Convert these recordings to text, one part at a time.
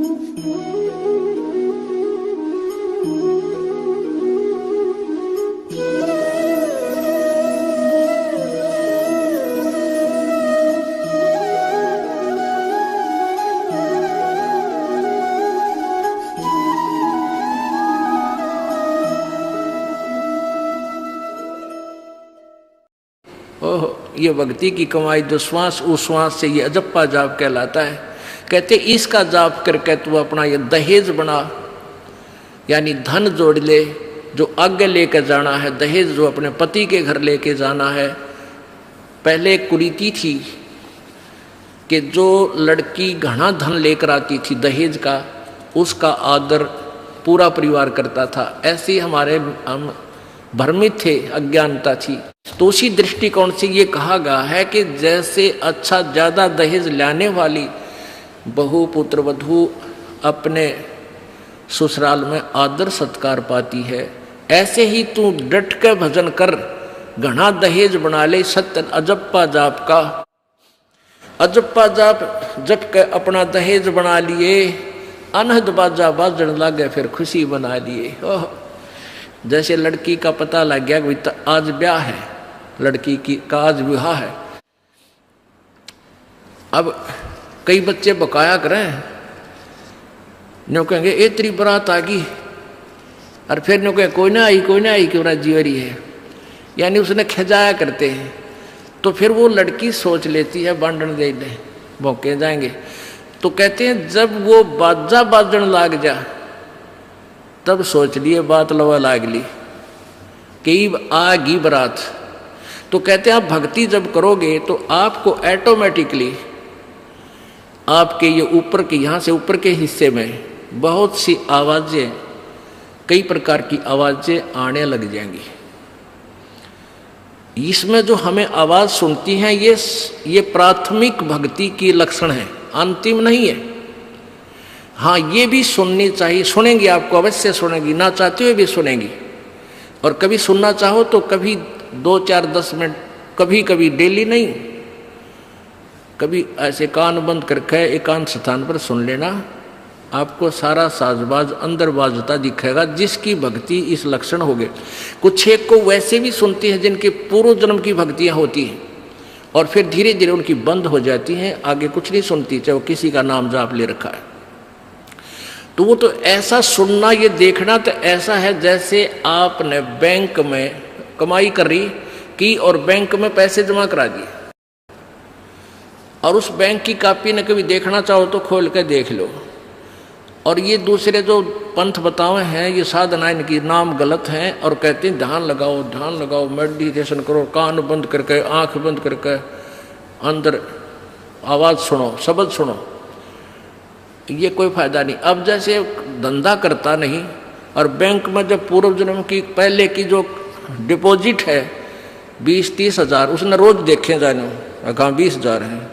ओह, ये भक्ति की कमाई जो श्वास उश्वास से ये अजप्पा जाप कहलाता है। कहते इसका जाप करके तू अपना ये दहेज बना, यानी धन जोड़ ले, जो आगे लेकर जाना है, दहेज जो अपने पति के घर लेके जाना है। पहले एक कुरीति थी कि जो लड़की घना धन लेकर आती थी दहेज का, उसका आदर पूरा परिवार करता था। ऐसे हमारे हम भ्रमित थे, अज्ञानता थी। तो उसी दृष्टिकोण से ये कहा गया है कि जैसे अच्छा ज़्यादा दहेज लाने वाली बहु पुत्र वधू अपने ससुराल में आदर सत्कार पाती है, ऐसे ही तू डट के भजन कर, घना दहेज बना ले। सत्य अजप्पा जाप का अजप्पा जाप जप के अपना दहेज बना लिए, अनहद बाजा बाजन लागे फिर खुशी बना लिए। ओह, जैसे लड़की का पता लग गया कि आज ब्याह है, लड़की की का आज विवाह है। अब कई बच्चे बकाया करें, न्यों कहेंगे ए तेरी बारात आ गई, और फिर न्यों कहें कोई ना आई क्यों राजी हो रही है, यानी उसने खिजाया करते हैं। तो फिर वो लड़की सोच लेती है बांधन दे दे, भौंके जाएंगे। तो कहते हैं जब वो बाजा बाजन लाग जा, तब सोच लिए बात लवा लाग ली कि आगी बरात। तो कहते हैं आप भक्ति जब करोगे तो आपको ऑटोमेटिकली आपके ये ऊपर के, यहाँ से ऊपर के हिस्से में बहुत सी आवाजें, कई प्रकार की आवाजें आने लग जाएंगी। इसमें जो हमें आवाज सुनती हैं ये प्राथमिक भक्ति की लक्षण है, अंतिम नहीं है। हाँ, ये भी सुननी चाहिए, सुनेंगी, आपको अवश्य सुनेंगी, ना चाहते हुए भी सुनेंगी। और कभी सुनना चाहो तो कभी 2, 4, 10 मिनट, कभी कभी डेली नहीं, कभी ऐसे कान बंद करके एकांत स्थान पर सुन लेना, आपको सारा साजबाज अंदर बाजता दिखेगा, जिसकी भक्ति इस लक्षण हो गए। कुछ एक को वैसे भी सुनती हैं जिनके पूर्व जन्म की भक्तियाँ होती हैं, और फिर धीरे धीरे उनकी बंद हो जाती हैं, आगे कुछ नहीं सुनती, चाहे वो किसी का नाम जाप ले रखा है। तो वो तो ऐसा सुनना, ये देखना तो ऐसा है जैसे आपने बैंक में कमाई करी की और बैंक में पैसे जमा करा दिए, और उस बैंक की कॉपी न कभी देखना चाहो तो खोल के देख लो। और ये दूसरे जो पंथ बताए हैं, ये साधना इनकी नाम गलत हैं, और कहते हैं ध्यान लगाओ, मेडिटेशन करो, कान बंद करके, आंख बंद करके, अंदर आवाज़ सुनो, शब्द सुनो, ये कोई फायदा नहीं। अब जैसे धंधा करता नहीं, और बैंक में जब पूर्व जन्म की पहले की जो डिपॉजिट है 20-30 हज़ार, उसने रोज देखे जाने, कहाँ 20 हज़ार हैं,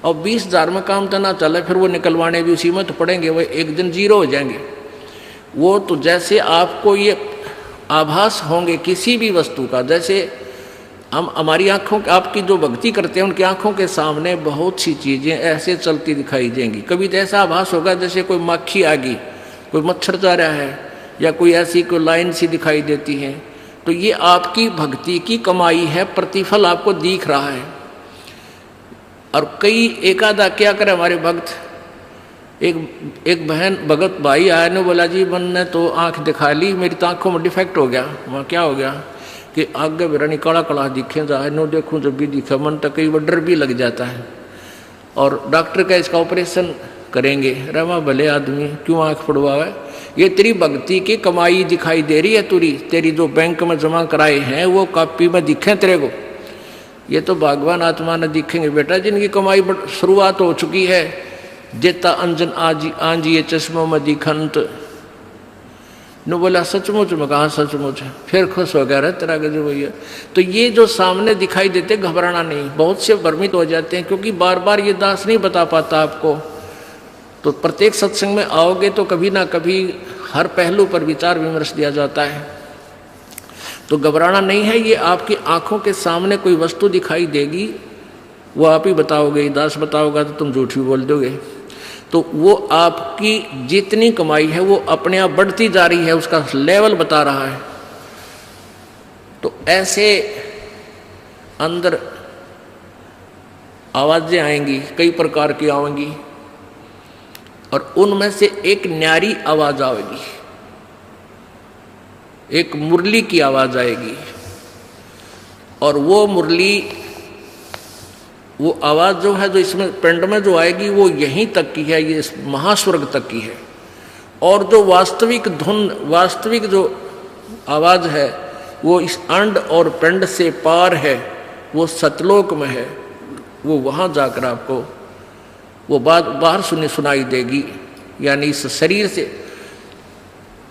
और 20 हज़ार में काम तो ना चले, फिर वो निकलवाने भी उसी में तो पड़ेंगे, वो एक दिन जीरो हो जाएंगे। वो तो जैसे आपको ये आभास होंगे किसी भी वस्तु का, जैसे हम हमारी आँखों, आपकी जो भक्ति करते हैं उनकी आँखों के सामने बहुत सी चीज़ें ऐसे चलती दिखाई देंगी। कभी तो ऐसा आभास होगा जैसे कोई मक्खी आ गई, कोई मच्छर जा रहा है, या कोई ऐसी कोई लाइन सी दिखाई देती है। तो ये आपकी भक्ति की कमाई है, प्रतिफल आपको दिख रहा है। और कई एकादा क्या करे हमारे भक्त, एक बहन भगत भाई आया ने बोला जी मैंने तो आँख दिखा ली, मेरी तो आँखों में डिफेक्ट हो गया। वहाँ क्या हो गया कि आगे बेरानी काला काला दिखे जा, नो देखूँ जब भी दिखा, मन तक कई बार डर भी लग जाता है। और डॉक्टर का इसका ऑपरेशन करेंगे, रमा भले आदमी क्यों आँख पड़वावे, ये तेरी भक्ति की कमाई दिखाई दे रही है, तेरी जो बैंक में जमा कराए हैं वो कॉपी में दिखे तेरे को, ये तो भगवान आत्मा ने दिखेंगे बेटा, जिनकी कमाई शुरुआत हो चुकी है। जेता अंजन आंजिए चश्मों में दिखंत, न बोला सचमुच में, कहा सचमुच, फिर खुश हो गया रहे तेरा गजब भैया। तो ये जो सामने दिखाई देते घबराना नहीं, बहुत से भ्रमित हो जाते हैं, क्योंकि बार बार ये दास नहीं बता पाता आपको। तो प्रत्येक सत्संग में आओगे तो कभी ना कभी हर पहलू पर विचार विमर्श दिया जाता है। तो घबराना नहीं है, ये आपकी आंखों के सामने कोई वस्तु दिखाई देगी, वो आप ही बताओगे, दास बताओगा तो तुम झूठ भी बोल दोगे। तो वो आपकी जितनी कमाई है वो अपने आप बढ़ती जा रही है, उसका लेवल बता रहा है। तो ऐसे अंदर आवाजें आएंगी, कई प्रकार की आएंगी, और उनमें से एक न्यारी आवाज आएगी, एक मुरली की आवाज आएगी। और वो मुरली, वो आवाज जो है, जो इसमें पिंड में जो आएगी, वो यहीं तक की है, ये इस महास्वर्ग तक की है। और जो वास्तविक धुन, वास्तविक जो आवाज है, वो इस अंड और पिंड से पार है, वो सतलोक में है। वो वहां जाकर आपको वो बात बाहर सुनाई देगी। यानी इस शरीर से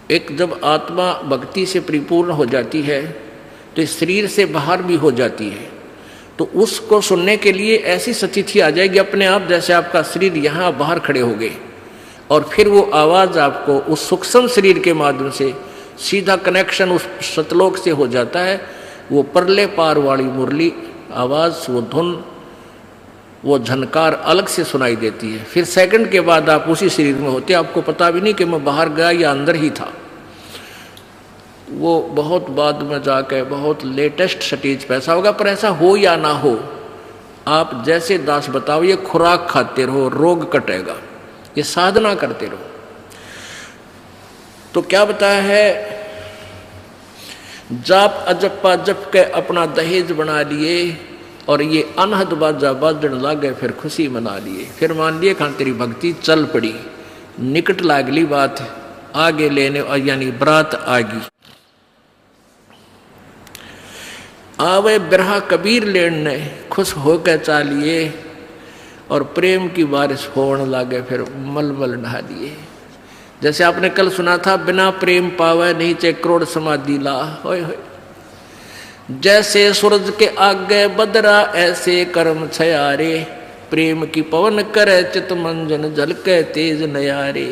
एक जब आत्मा भक्ति से परिपूर्ण हो जाती है तो इस शरीर से बाहर भी हो जाती है। तो उसको सुनने के लिए ऐसी स्थिति आ जाएगी अपने आप, जैसे आपका शरीर यहाँ बाहर खड़े हो गए, और फिर वो आवाज़ आपको उस सूक्ष्म शरीर के माध्यम से सीधा कनेक्शन उस सतलोक से हो जाता है। वो परले पार वाली मुरली आवाज़, वो धुन, वो झनकार अलग से सुनाई देती है। फिर सेकंड के बाद आप उसी शरीर में होते, आपको पता भी नहीं कि मैं बाहर गया या अंदर ही था। वो बहुत बाद में जाके बहुत लेटेस्ट स्टेज पे ऐसा होगा, पर ऐसा हो या ना हो, आप जैसे दास बताओ, ये खुराक खाते रहो, रोग कटेगा, ये साधना करते रहो। तो क्या बताया है, जाप अजप्पा जप के अपना दहेज बना लिए, और ये अनहद बाजा बाजन लागे, फिर खुशी मना लिए। फिर मान लिए खान तेरी भक्ति चल पड़ी, निकट लागली बात आगे लेने, यानी बरात आगी। आवे बिरहा कबीर लेने, खुश होकर चालिए, और प्रेम की बारिश होने लागे, फिर मलमल नहा दिए। जैसे आपने कल सुना था, बिना प्रेम पावे नहीं चे करोड़ समाधि ला। होय होय, जैसे सूरज के आगे बदरा ऐसे कर्म छयारे, प्रेम की पवन करे चित मंजन झलके तेज नयारे।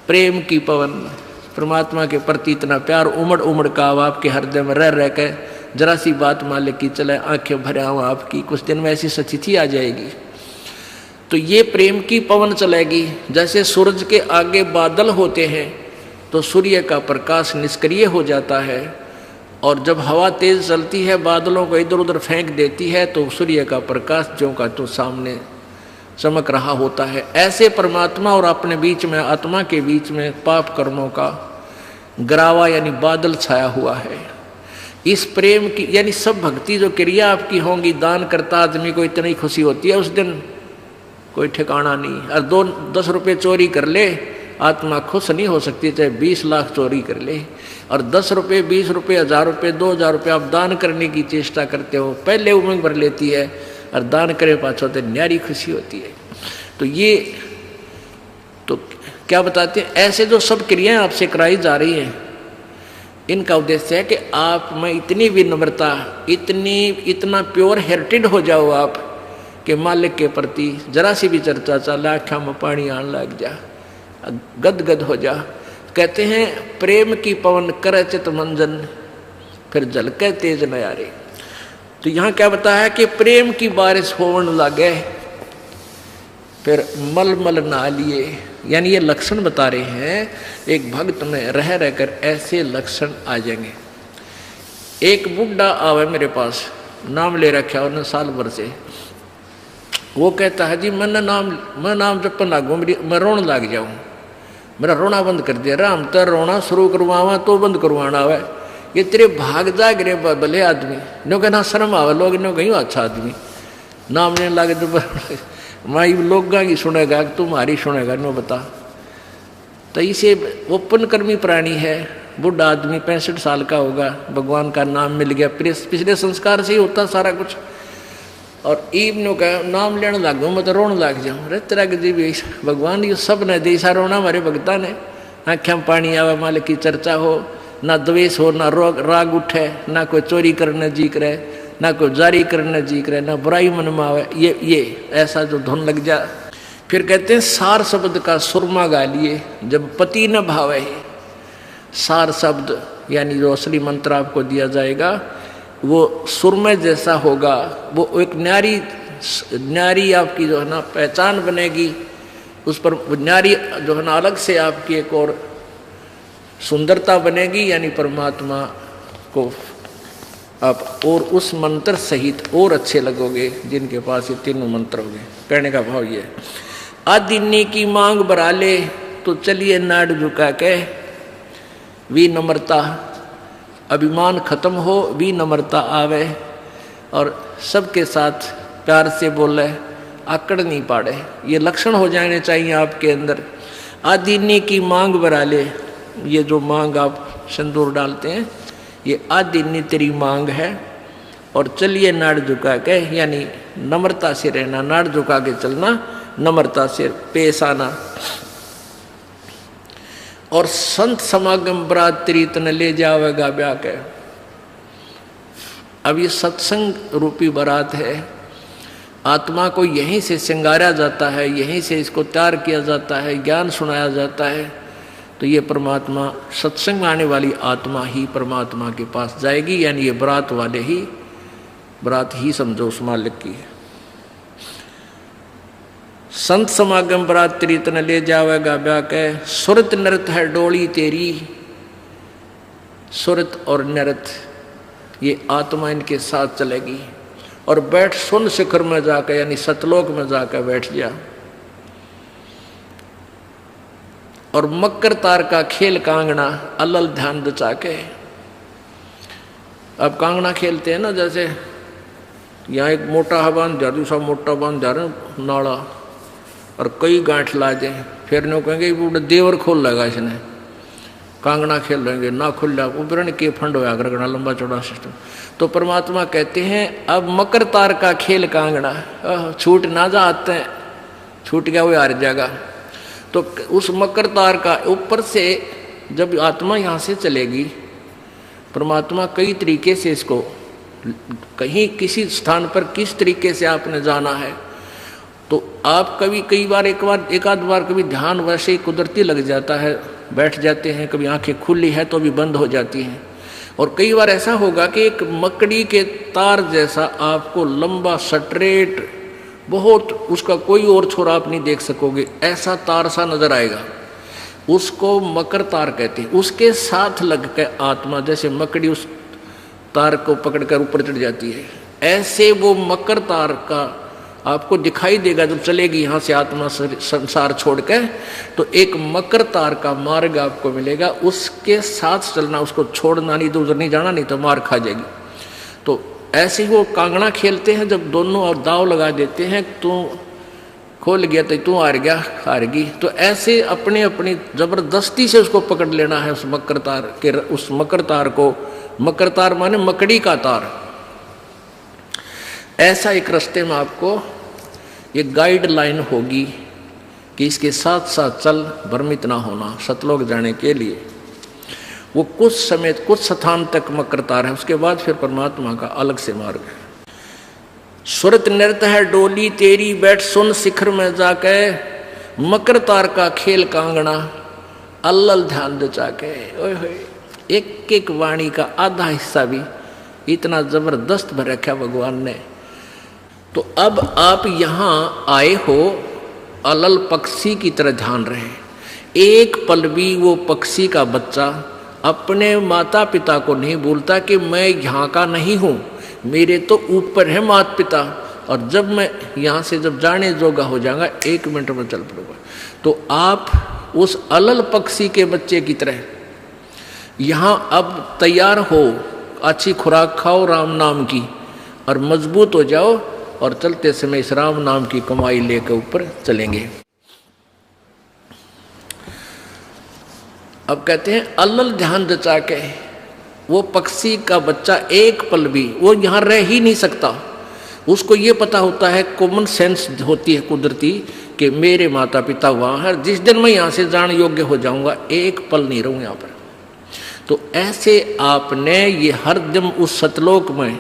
प्रेम की पवन, परमात्मा के प्रति इतना प्यार उमड़ उमड़ का आपके हृदय में रह के, जरा सी बात मालिक की चले आंखें भरे आऊं आपकी, कुछ दिन में ऐसी स्थिति आ जाएगी। तो ये प्रेम की पवन चलेगी। जैसे सूरज के आगे बादल होते हैं तो सूर्य का प्रकाश निष्क्रिय हो जाता है, और जब हवा तेज चलती है बादलों को इधर उधर फेंक देती है तो सूर्य का प्रकाश जो का तो सामने चमक रहा होता है। ऐसे परमात्मा और अपने बीच में, आत्मा के बीच में पाप कर्मों का गरावा यानी बादल छाया हुआ है। इस प्रेम की यानी सब भक्ति जो क्रिया आपकी होंगी, दान करता आदमी को इतनी खुशी होती है, उस दिन कोई ठिकाना नहीं। और 10 रुपये चोरी कर ले, आत्मा खुश नहीं हो सकती, चाहे 20 लाख चोरी कर ले। और 10 रुपये, 20 रुपये, 1000 रुपये, 2000 रुपये आप दान करने की चेष्टा करते हो, पहले उमंग भर लेती है, और दान करे पाछो तो न्यारी खुशी होती है। तो ये तो क्या बताते हैं, ऐसे जो सब क्रियाएं आपसे कराई जा रही हैं, इनका उद्देश्य है कि आप में इतनी विनम्रता, इतना प्योर हेरिटेड हो जाओ आप कि मालिक के प्रति जरा सी भी चर्चा चले आँखों में पानी आने लग जा, गदगद हो जा। कहते हैं प्रेम की पवन करे चित मंजन, फिर झलके तेज नयारे। तो यहाँ क्या बताया कि प्रेम की बारिश होने लगे, फिर मलमल नहा लिए। यानी ये लक्षण बता रहे हैं, एक भक्त में रह रहकर ऐसे लक्षण आ जाएंगे। एक बुढ़ा आवे मेरे पास, नाम ले रखा उन्हें साल भर से। वो कहता है जी मैं नाम जपन लागू, मैं रोने लग जाऊँ, मेरा रोना बंद कर दिया। राम तो रोना शुरू करवावा तो बंद करवाना आवे, ये तेरे भाग जाग रे भले आदमी, नो कहना शर्म आवे, लोग नो कहीं अच्छा आदमी नाम लेने लगे तो माई लोग की सुनेगा तुम्हारी सुनेगा, नो बता। तो इसे ओपन कर्मी प्राणी है, बुढ़ा आदमी 65 साल का होगा, भगवान का नाम मिल गया, पिछले संस्कार से ही होता सारा कुछ। और ईब नो कह नाम लेने लग गूँ, मैं तो रोने लग जाऊँ। अरे तेरा जी भी भगवान ये सब ने देसा रोना हमारे भगता ने, आँखें में पानी आवे, मालिक की चर्चा हो, ना द्वेष हो, ना राग उठे, ना कोई चोरी करने जी करे, ना कोई जारी करने जी करे, ना बुराई मन में आवे, ये ऐसा जो धुन लग जा। फिर कहते हैं सार शब्द का सुरमा गा लिए, जब पति न भावे। सार शब्द यानी जो असली मंत्र आपको दिया जाएगा वो सुरमय जैसा होगा, वो एक न्यारी आपकी जो है ना पहचान बनेगी उस पर न्यारी जो है ना अलग से आपकी एक और सुंदरता बनेगी, यानी परमात्मा को आप और उस मंत्र सहित और अच्छे लगोगे जिनके पास ये तीनों मंत्र होंगे। कहने का भाव ये है, आदिन्नी की मांग बरा ले तो चलिए नाड़ झुका के, विनम्रता अभिमान खत्म हो, विनम्रता आवे और सबके साथ प्यार से बोले, आकड़ नहीं पाड़े, ये लक्षण हो जाने चाहिए आपके अंदर। आदिन्नी की मांग बरा ले, ये जो मांग आप सिंदूर डालते हैं ये आदिन्नी तेरी मांग है, और चलिए नाड़ झुका के, यानी नम्रता से रहना, नाड़ झुका के चलना, नम्रता से पेश आना। और संत समागम बरात तेरी तन ले जावेगा ब्याह के। अब ये सत्संग रूपी बारात है, आत्मा को यहीं से श्रृंगारा जाता है, यहीं से इसको तैयार किया जाता है, ज्ञान सुनाया जाता है। तो ये परमात्मा सत्संग में आने वाली आत्मा ही परमात्मा के पास जाएगी, यानी ये बरात वाले ही, बरात ही समझो उस मालिक की है। संत समागम बरात तेरी तन ले जावेगा ब्याह के, सुरत नृत है डोली तेरी। सुरत और नृत ये आत्मा इनके साथ चलेगी, और बैठ सुन शिखर में जाकर, यानी सतलोक में जाकर बैठ जा। और मकर तार का खेल कांगना अलल ध्यान दचा के। अब कांगना खेलते हैं ना, जैसे यहाँ एक मोटा बांध जा, दूसरा मोटा बांध जा रहे नाला, और कई गांठ ला दे, फिर नहीं कहेंगे वो देवर खोल लेगा इसने, कांगना खेल लेंगे ना खुल जा, उपरण के फंड होया करना लंबा चौड़ा सिस्टम। तो परमात्मा कहते हैं अब मकर तार का खेल कांगना, छूट ना जा आते हैं, छूट गया वो हार जाएगा। तो उस मकर तार का ऊपर से जब आत्मा यहाँ से चलेगी, परमात्मा कई तरीके से इसको, कहीं किसी स्थान पर किस तरीके से आपने जाना है, तो आप कई बार एक आध बार कभी ध्यान वैसे ही कुदरती लग जाता है, बैठ जाते हैं, कभी आंखें खुली है तो भी बंद हो जाती हैं। और कई बार ऐसा होगा कि एक मकड़ी के तार जैसा आपको लंबा स्ट्रेट, बहुत उसका कोई और छोरा आप नहीं देख सकोगे, ऐसा तार सा नजर आएगा, उसको मकर तार कहते हैं। उसके साथ लग के आत्मा, जैसे मकड़ी उस तार को पकड़कर ऊपर चढ़ जाती है, ऐसे वो मकर तार का आपको दिखाई देगा जब चलेगी यहाँ से आत्मा संसार छोड़ के। तो एक मकर तार का मार्ग आपको मिलेगा, उसके साथ चलना, उसको छोड़ना नहीं, तो उधर नहीं जाना, नहीं तो मार खा जाएगी। तो ऐसे ही वो कांगड़ा खेलते हैं, जब दोनों और दाव लगा देते हैं, तू खोल गया तो तू हार गया, हारगी। तो ऐसे अपने अपनी जबरदस्ती से उसको पकड़ लेना है उस मकर तार के, उस मकर तार को। मकर तार माने मकड़ी का तार। ऐसा एक रास्ते में आपको ये गाइडलाइन होगी कि इसके साथ साथ चल, भ्रमित ना होना सतलोक जाने के लिए। वो कुछ समय कुछ स्थान तक मकर तार है, उसके बाद फिर परमात्मा का अलग से मार्ग है। सुरत नृत्य है डोली तेरी, बैठ सुन शिखर में जाके, मकर तार का खेल कांगना अल्लल ध्यान दचा के। ओए होए, एक एक वाणी का आधा हिस्सा भी इतना जबरदस्त भर रखा भगवान ने। तो अब आप यहाँ आए हो, अलल पक्षी की तरह ध्यान रहे। एक पल भी वो पक्षी का बच्चा अपने माता पिता को नहीं बोलता कि मैं यहाँ का नहीं हूँ, मेरे तो ऊपर है माता पिता, और जब मैं यहाँ से जब जाने जोगा हो जाऊंगा 1 मिनट में चल पड़ूंगा। तो आप उस अलल पक्षी के बच्चे की तरह यहाँ अब तैयार हो, अच्छी खुराक खाओ राम नाम की, और मजबूत हो जाओ, और चलते समय इस राम नाम की कमाई लेकर ऊपर चलेंगे। अब कहते हैं अलल ध्यान दचा के, वो पक्षी का बच्चा एक पल भी वो यहाँ रह ही नहीं सकता। उसको ये पता होता है, कॉमन सेंस होती है कुदरती, कि मेरे माता पिता वहाँ है, जिस दिन मैं यहाँ से जाने योग्य हो जाऊँगा 1 पल नहीं रहूँ यहाँ पर। तो ऐसे आपने ये हर दिन उस सतलोक में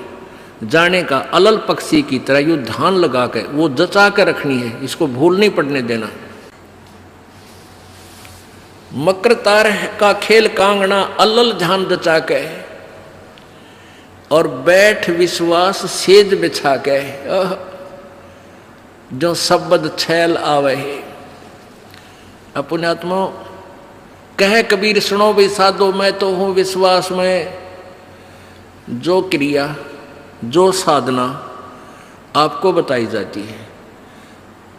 जाने का अलल पक्षी की तरह यू ध्यान लगा के वो जचा के रखनी है, इसको भूल नहीं पड़ने देना। मकर तार का खेल कांगना अलल ध्यान दचा के, और बैठ विश्वास सेज बिछा के, जो शब्द छैल आवे है। अपने आत्मा कह कबीर सुनो भी साधो, मैं तो हूं विश्वास में। जो क्रिया जो साधना आपको बताई जाती है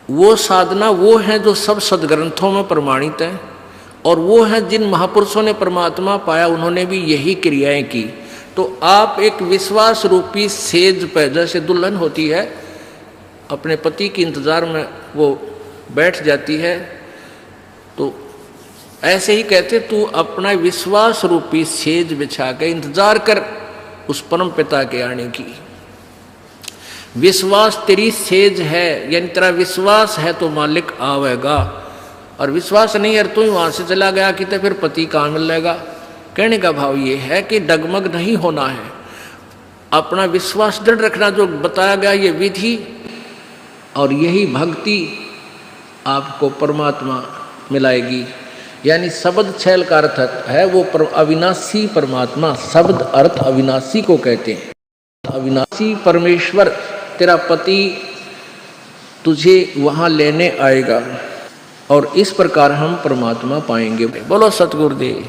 वो साधना वो है जो सब सदग्रंथों में प्रमाणित है, और वो है जिन महापुरुषों ने परमात्मा पाया उन्होंने भी यही क्रियाएं की। तो आप एक विश्वास रूपी सेज पे, जैसे दुल्हन होती है अपने पति के इंतजार में वो बैठ जाती है, तो ऐसे ही कहते तू अपना विश्वास रूपी सेज बिछा के इंतजार कर उस परम पिता के आने की। विश्वास तेरी सेज है, यानी तेरा विश्वास है तो मालिक आवेगा, और विश्वास नहीं है तू ही वहां से चला गया कि तो फिर पति कहाँ मिलेगा। कहने का भाव ये है कि डगमग नहीं होना है, अपना विश्वास दृढ़ रखना। जो बताया गया ये विधि और यही भक्ति आपको परमात्मा मिलाएगी। यानी शब्द छैल का अर्थ है वो अविनाशी परमात्मा, शब्द अर्थ अविनाशी को कहते हैं। अविनाशी परमेश्वर तेरा पति तुझे वहां लेने आएगा, और इस प्रकार हम परमात्मा पाएंगे। बोलो सतगुरुदेव।